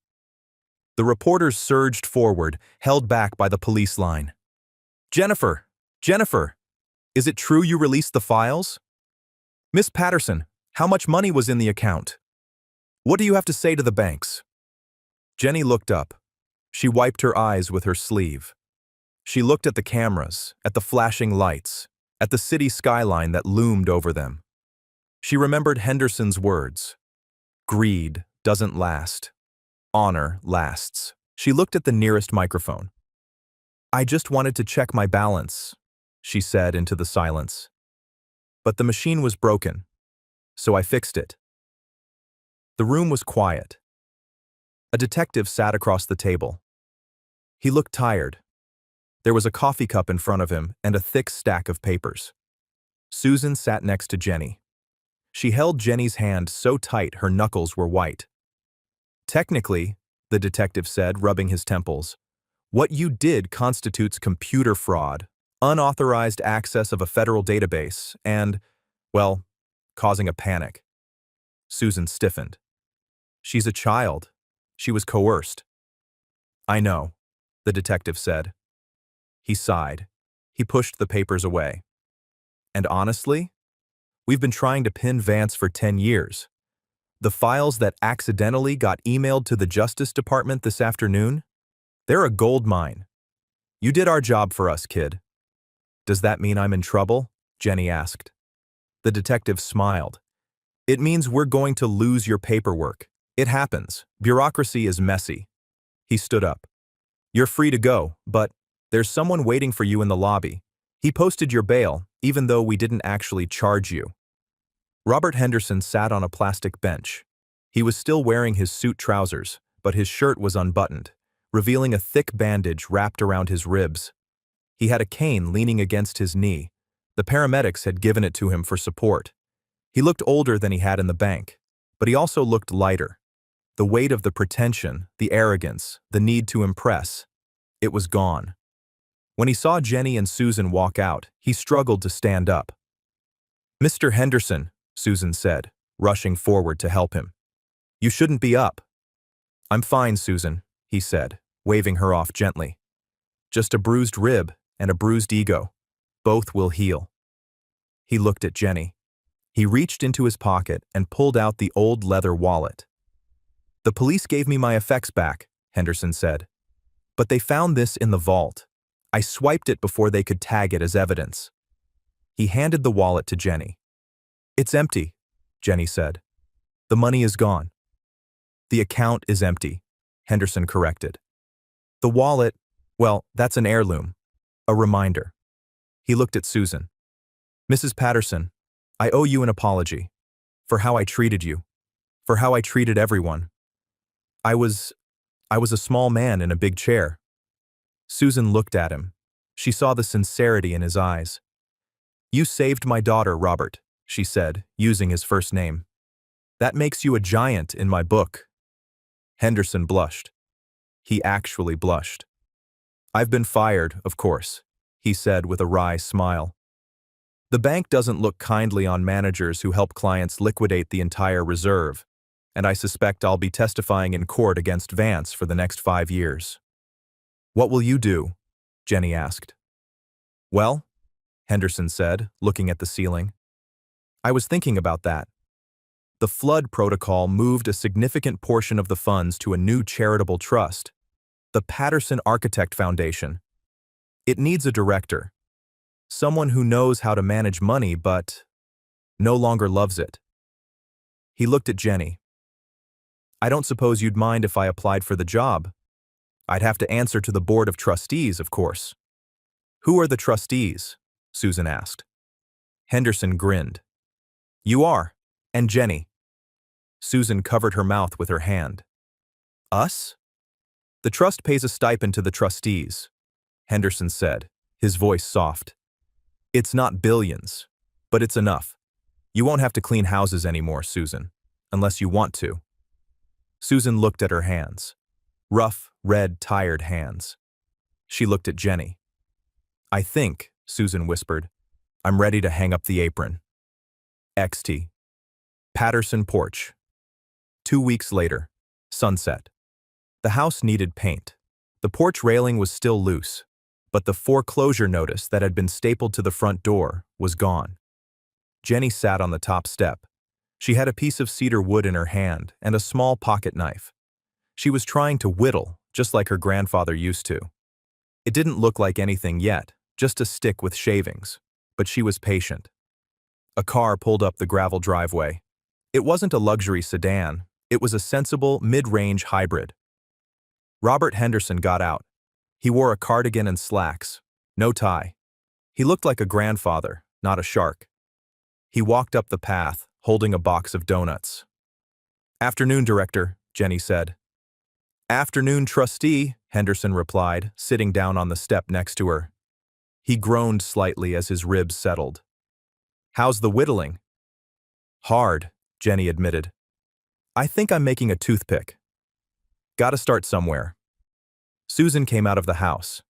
The reporters surged forward, held back by the police line. "Jennifer! Jennifer! Is it true you released the files? Miss Patterson, how much money was in the account? What do you have to say to the banks?" Jenny looked up. She wiped her eyes with her sleeve. She looked at the cameras, at the flashing lights, at the city skyline that loomed over them. She remembered Henderson's words. "Greed doesn't last. Honor lasts." She looked at the nearest microphone. "I just wanted to check my balance," she said into the silence. "But the machine was broken, so I fixed it." The room was quiet. A detective sat across the table. He looked tired. There was a coffee cup in front of him and a thick stack of papers. Susan sat next to Jenny. She held Jenny's hand so tight her knuckles were white. "Technically," the detective said, rubbing his temples, "what you did constitutes computer fraud, unauthorized access of a federal database, and, well, causing a panic." Susan stiffened. "She's a child. She was coerced." "I know," the detective said. He sighed. He pushed the papers away. "And honestly, we've been trying to pin Vance for 10 years. The files that accidentally got emailed to the Justice Department this afternoon, they're a gold mine. You did our job for us, kid." "Does that mean I'm in trouble?" Jenny asked. The detective smiled. "It means we're going to lose your paperwork. It happens. Bureaucracy is messy." He stood up. "You're free to go, but there's someone waiting for you in the lobby. He posted your bail, even though we didn't actually charge you." Robert Henderson sat on a plastic bench. He was still wearing his suit trousers, but his shirt was unbuttoned, revealing a thick bandage wrapped around his ribs. He had a cane leaning against his knee. The paramedics had given it to him for support. He looked older than he had in the bank, but he also looked lighter. The weight of the pretension, the arrogance, the need to impress, it was gone. When he saw Jenny and Susan walk out, he struggled to stand up. "Mr. Henderson," Susan said, rushing forward to help him. "You shouldn't be up." "I'm fine, Susan," he said, waving her off gently. "Just a bruised rib and a bruised ego. Both will heal." He looked at Jenny. He reached into his pocket and pulled out the old leather wallet. "The police gave me my effects back," Henderson said. "But they found this in the vault. I swiped it before they could tag it as evidence." He handed the wallet to Jenny. "It's empty," Jenny said. The money is gone. The account is empty, Henderson corrected. The wallet, well, that's an heirloom. A reminder. He looked at Susan. Mrs. Patterson, I owe you an apology. For how I treated you. For how I treated everyone. I was a small man in a big chair. Susan looked at him. She saw the sincerity in his eyes. You saved my daughter, Robert, she said, using his first name. That makes you a giant in my book. Henderson blushed. He actually blushed. I've been fired, of course, he said with a wry smile. The bank doesn't look kindly on managers who help clients liquidate the entire reserve, and I suspect I'll be testifying in court against Vance for the next 5 years. What will you do? Jenny asked. Well, Henderson said, looking at the ceiling. I was thinking about that. The flood protocol moved a significant portion of the funds to a new charitable trust, the Patterson Architect Foundation. It needs a director, someone who knows how to manage money but no longer loves it. He looked at Jenny. I don't suppose you'd mind if I applied for the job. I'd have to answer to the board of trustees, of course. Who are the trustees? Susan asked. Henderson grinned. You are, and Jenny. Susan covered her mouth with her hand. Us? The trust pays a stipend to the trustees, Henderson said, his voice soft. It's not billions, but it's enough. You won't have to clean houses anymore, Susan, unless you want to. Susan looked at her hands. Rough, red, tired hands. She looked at Jenny. I think, Susan whispered, I'm ready to hang up the apron. XT. Patterson porch. 2 weeks later. Sunset. The house needed paint. The porch railing was still loose, but the foreclosure notice that had been stapled to the front door was gone. Jenny sat on the top step. She had a piece of cedar wood in her hand and a small pocket knife. She was trying to whittle, just like her grandfather used to. It didn't look like anything yet, just a stick with shavings, but she was patient. A car pulled up the gravel driveway. It wasn't a luxury sedan, it was a sensible, mid-range hybrid. Robert Henderson got out. He wore a cardigan and slacks, no tie. He looked like a grandfather, not a shark. He walked up the path, holding a box of donuts. Afternoon, Director, Jenny said. Afternoon, Trustee, Henderson replied, sitting down on the step next to her. He groaned slightly as his ribs settled. How's the whittling? Hard, Jenny admitted. I think I'm making a toothpick. Gotta start somewhere. Susan came out of the house.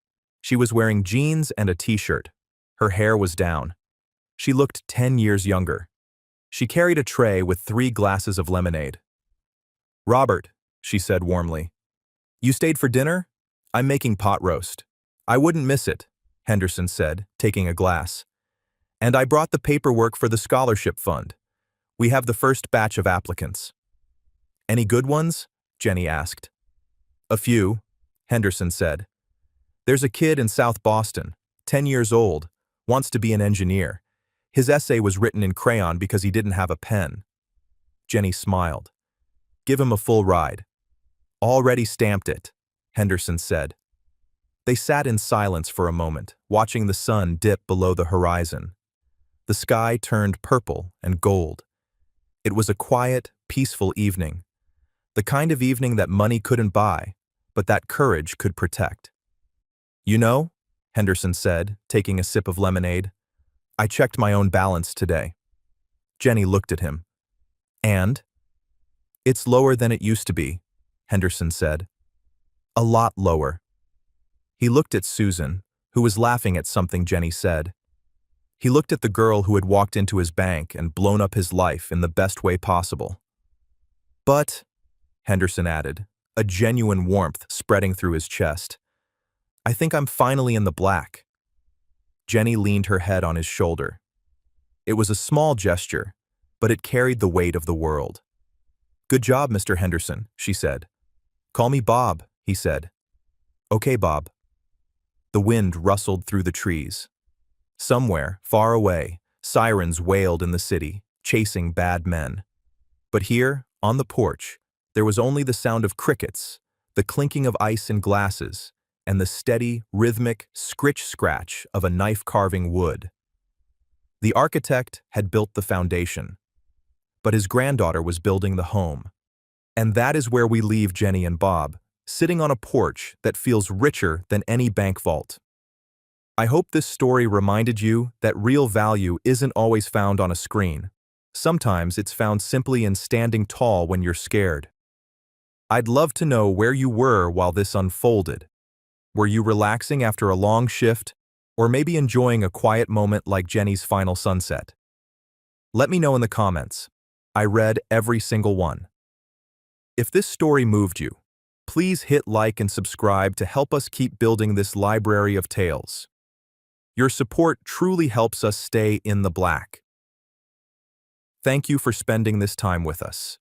She was wearing jeans and a t-shirt. Her hair was down. She looked 10 years younger. She carried a tray with 3 glasses of lemonade. Robert, she said warmly. You stayed for dinner? I'm making pot roast. I wouldn't miss it, Henderson said, taking a glass. And I brought the paperwork for the scholarship fund. We have the first batch of applicants. Any good ones? Jenny asked. A few, Henderson said. There's a kid in South Boston, 10 years old, wants to be an engineer. His essay was written in crayon because he didn't have a pen. Jenny smiled. Give him a full ride. Already stamped it, Henderson said. They sat in silence for a moment, watching the sun dip below the horizon. The sky turned purple and gold. It was a quiet, peaceful evening. The kind of evening that money couldn't buy, but that courage could protect. You know, Henderson said, taking a sip of lemonade, I checked my own balance today. Jenny looked at him. And? It's lower than it used to be, Henderson said. A lot lower. He looked at Susan, who was laughing at something Jenny said. He looked at the girl who had walked into his bank and blown up his life in the best way possible. But, Henderson added, a genuine warmth spreading through his chest, I think I'm finally in the black. Jenny leaned her head on his shoulder. It was a small gesture, but it carried the weight of the world. Good job, Mr. Henderson, she said. Call me Bob, he said. Okay, Bob. The wind rustled through the trees. Somewhere, far away, sirens wailed in the city, chasing bad men. But here, on the porch, there was only the sound of crickets, the clinking of ice in glasses, and the steady, rhythmic scritch-scratch of a knife carving wood. The architect had built the foundation, but his granddaughter was building the home. And that is where we leave Jenny and Bob, sitting on a porch that feels richer than any bank vault. I hope this story reminded you that real value isn't always found on a screen. Sometimes it's found simply in standing tall when you're scared. I'd love to know where you were while this unfolded. Were you relaxing after a long shift, or maybe enjoying a quiet moment like Jenny's final sunset? Let me know in the comments. I read every single one. If this story moved you, please hit like and subscribe to help us keep building this library of tales. Your support truly helps us stay in the black. Thank you for spending this time with us.